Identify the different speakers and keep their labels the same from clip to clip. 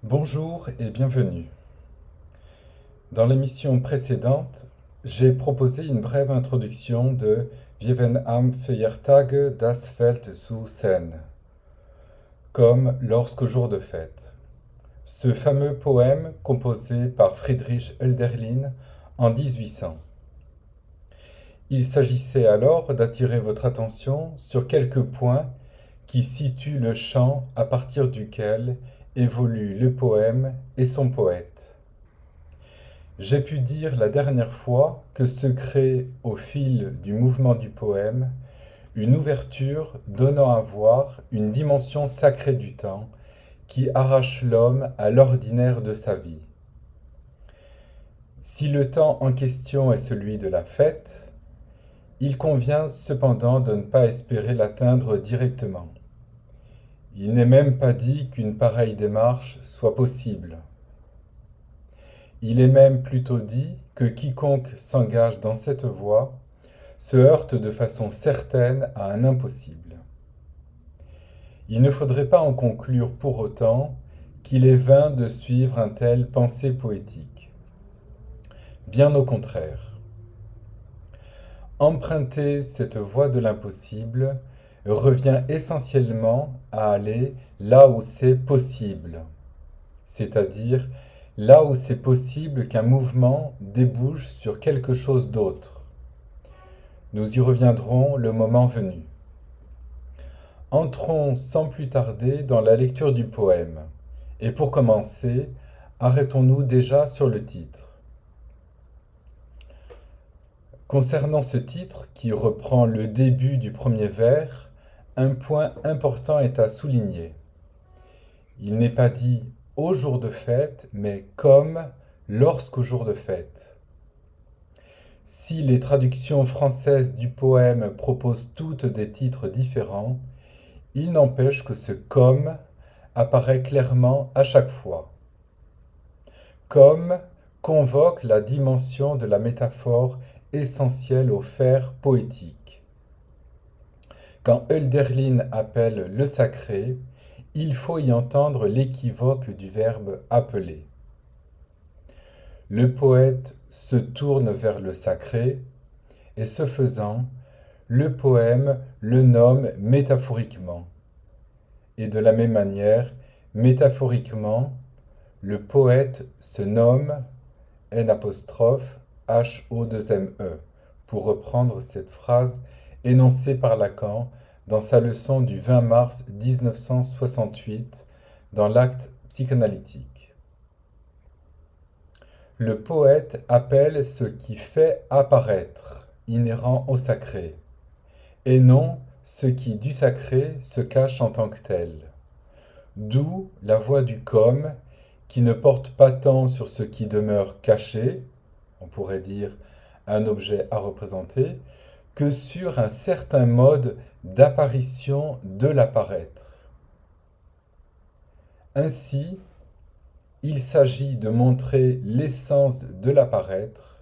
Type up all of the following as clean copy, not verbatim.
Speaker 1: Bonjour et bienvenue. Dans l'émission précédente, j'ai proposé une brève introduction de Wir am Feiertage das Feld zu Seine, comme lorsqu'au jour de fête. Ce fameux poème composé par Friedrich Hölderlin en 1800. Il s'agissait alors d'attirer votre attention sur quelques points qui situent le champ à partir duquel évolue le poème et son poète. J'ai pu dire la dernière fois que se crée au fil du mouvement du poème une ouverture donnant à voir une dimension sacrée du temps qui arrache l'homme à l'ordinaire de sa vie. Si le temps en question est celui de la fête, il convient cependant de ne pas espérer l'atteindre directement. Il n'est même pas dit qu'une pareille démarche soit possible. Il est même plutôt dit que quiconque s'engage dans cette voie se heurte de façon certaine à un impossible. Il ne faudrait pas en conclure pour autant qu'il est vain de suivre un tel pensée poétique. Bien au contraire. Emprunter cette voie de l'impossible revient essentiellement à aller là où c'est possible, c'est-à-dire là où c'est possible qu'un mouvement débouche sur quelque chose d'autre. Nous y reviendrons le moment venu. Entrons sans plus tarder dans la lecture du poème. Et pour commencer, arrêtons-nous déjà sur le titre. Concernant ce titre, qui reprend le début du premier vers, un point important est à souligner. Il n'est pas dit « au jour de fête », mais comme « lorsqu'au jour de fête ». Si les traductions françaises du poème proposent toutes des titres différents, il n'empêche que ce « comme » apparaît clairement à chaque fois. « Comme » convoque la dimension de la métaphore essentielle au faire poétique. Quand Hölderlin appelle le sacré, il faut y entendre l'équivoque du verbe appeler. Le poète se tourne vers le sacré, et ce faisant, le poème le nomme métaphoriquement. Et de la même manière, métaphoriquement, le poète se nomme N''Ho2Me, pour reprendre cette phrase énoncée par Lacan dans sa leçon du 20 mars 1968 dans l'acte psychanalytique. Le poète appelle ce qui fait apparaître, inhérent au sacré, et non ce qui du sacré se cache en tant que tel. D'où la voix du comme, qui ne porte pas tant sur ce qui demeure caché, on pourrait dire un objet à représenter, que sur un certain mode d'apparition de l'apparaître. Ainsi, il s'agit de montrer l'essence de l'apparaître,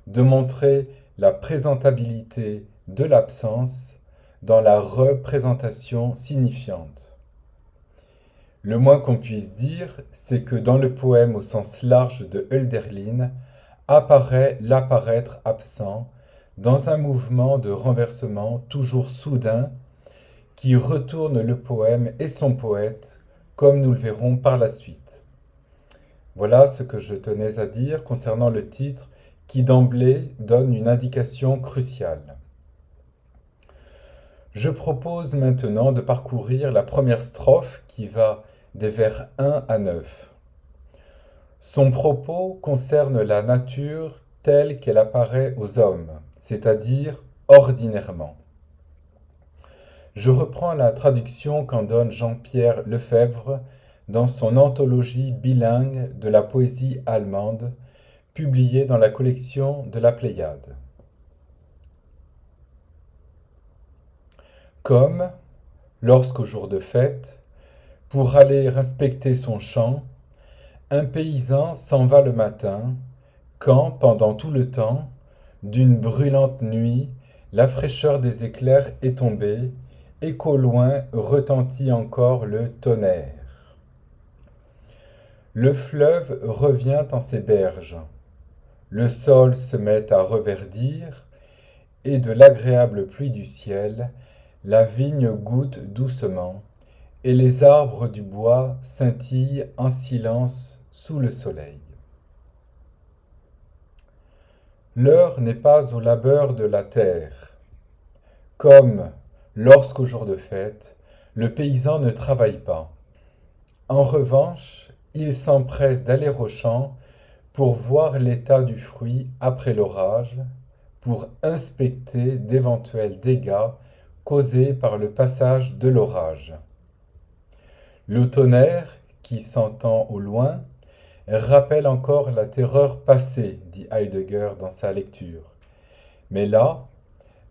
Speaker 1: de montrer la présentabilité de l'absence dans la représentation signifiante. Le moins qu'on puisse dire, c'est que dans le poème au sens large de Hölderlin, apparaît l'apparaître absent dans un mouvement de renversement toujours soudain qui retourne le poème et son poète, comme nous le verrons par la suite. Voilà ce que je tenais à dire concernant le titre qui d'emblée donne une indication cruciale. Je propose maintenant de parcourir la première strophe qui va des vers 1 à 9. Son propos concerne la nature telle qu'elle apparaît aux hommes, c'est-à-dire ordinairement. Je reprends la traduction qu'en donne Jean-Pierre Lefebvre dans son anthologie bilingue de la poésie allemande, publiée dans la collection de la Pléiade. comme lorsqu'au jour de fête, pour aller inspecter son champ, un paysan s'en va le matin, quand, pendant tout le temps, d'une brûlante nuit, la fraîcheur des éclairs est tombée, et qu'au loin retentit encore le tonnerre. Le fleuve revient en ses berges, le sol se met à reverdir, et de l'agréable pluie du ciel, la vigne goûte doucement, et les arbres du bois scintillent en silence sous le soleil. L'heure n'est pas au labeur de la terre. Comme lorsqu'au jour de fête, le paysan ne travaille pas. En revanche, il s'empresse d'aller au champ pour voir l'état du fruit après l'orage, pour inspecter d'éventuels dégâts causés par le passage de l'orage. Le tonnerre, qui s'entend au loin, rappelle encore la terreur passée, dit Heidegger dans sa lecture. Mais là,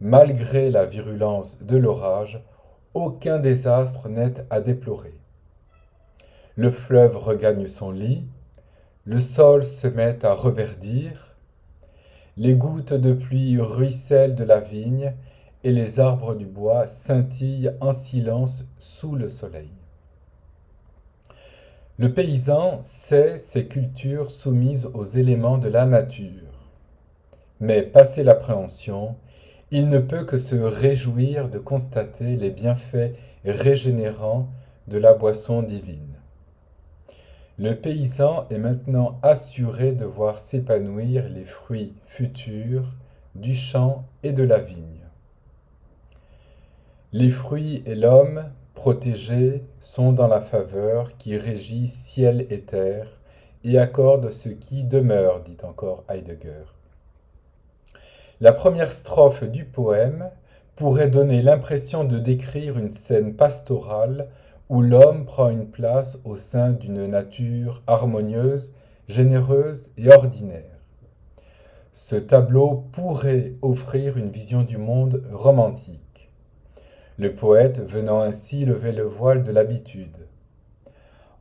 Speaker 1: malgré la virulence de l'orage, aucun désastre n'est à déplorer. Le fleuve regagne son lit, le sol se met à reverdir, les gouttes de pluie ruissellent de la vigne et les arbres du bois scintillent en silence sous le soleil. Le paysan sait ces cultures soumises aux éléments de la nature. Mais passé l'appréhension, il ne peut que se réjouir de constater les bienfaits régénérants de la boisson divine. Le paysan est maintenant assuré de voir s'épanouir les fruits futurs du champ et de la vigne. Les fruits et l'homme, protégés, sont dans la faveur qui régit ciel et terre et accorde ce qui demeure, dit encore Heidegger. La première strophe du poème pourrait donner l'impression de décrire une scène pastorale où l'homme prend une place au sein d'une nature harmonieuse, généreuse et ordinaire. Ce tableau pourrait offrir une vision du monde romantique, le poète venant ainsi lever le voile de l'habitude.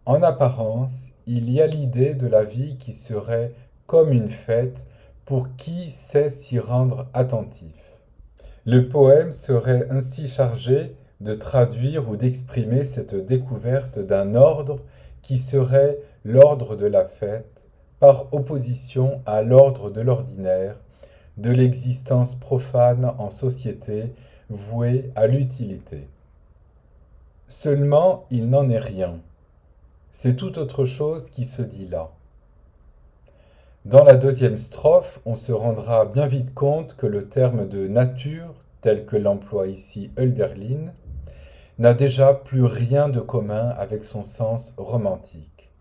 Speaker 1: En apparence, il y a l'idée de la vie qui serait comme une fête pour qui sait s'y rendre attentif. Le poème serait ainsi chargé de traduire ou d'exprimer cette découverte d'un ordre qui serait l'ordre de la fête, par opposition à l'ordre de l'ordinaire, de l'existence profane en société vouée à l'utilité. Seulement, il n'en est rien. C'est tout autre chose qui se dit là. Dans la deuxième strophe, on se rendra bien vite compte que le terme de nature, tel que l'emploie ici Hölderlin, n'a déjà plus rien de commun avec son sens romantique.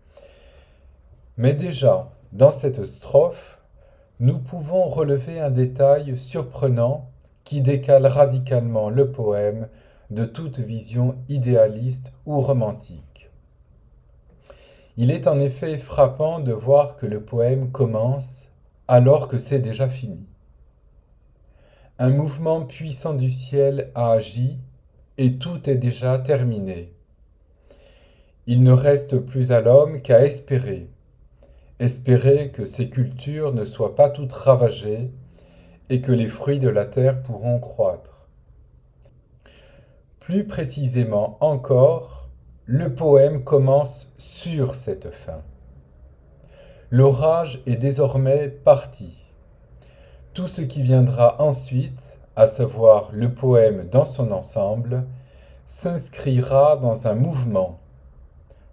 Speaker 1: Mais déjà, dans cette strophe, nous pouvons relever un détail surprenant qui décale radicalement le poème de toute vision idéaliste ou romantique. Il est en effet frappant de voir que le poème commence alors que c'est déjà fini. Un mouvement puissant du ciel a agi et tout est déjà terminé. Il ne reste plus à l'homme qu'à espérer. Espérer que ces cultures ne soient pas toutes ravagées et que les fruits de la terre pourront croître. Plus précisément encore, le poème commence sur cette fin. L'orage est désormais parti. Tout ce qui viendra ensuite, à savoir le poème dans son ensemble, s'inscrira dans un mouvement,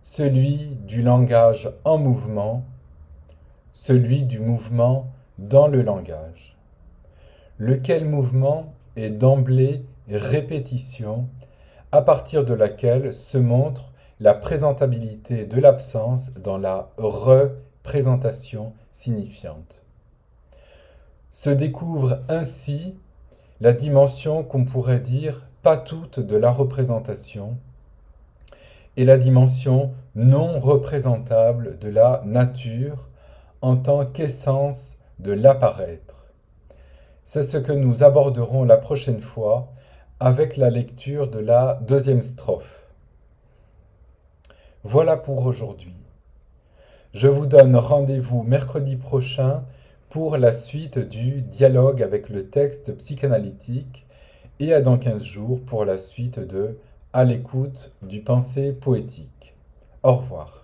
Speaker 1: celui du langage en mouvement, celui du mouvement dans le langage. Lequel mouvement est d'emblée répétition, à partir de laquelle se montre la présentabilité de l'absence dans la représentation signifiante. Se découvre ainsi la dimension qu'on pourrait dire pas toute de la représentation et la dimension non représentable de la nature en tant qu'essence de l'apparaître. C'est ce que nous aborderons la prochaine fois avec la lecture de la deuxième strophe. Voilà pour aujourd'hui. Je vous donne rendez-vous mercredi prochain pour la suite du dialogue avec le texte psychanalytique et à dans 15 jours pour la suite de À l'écoute du pensée poétique. Au revoir.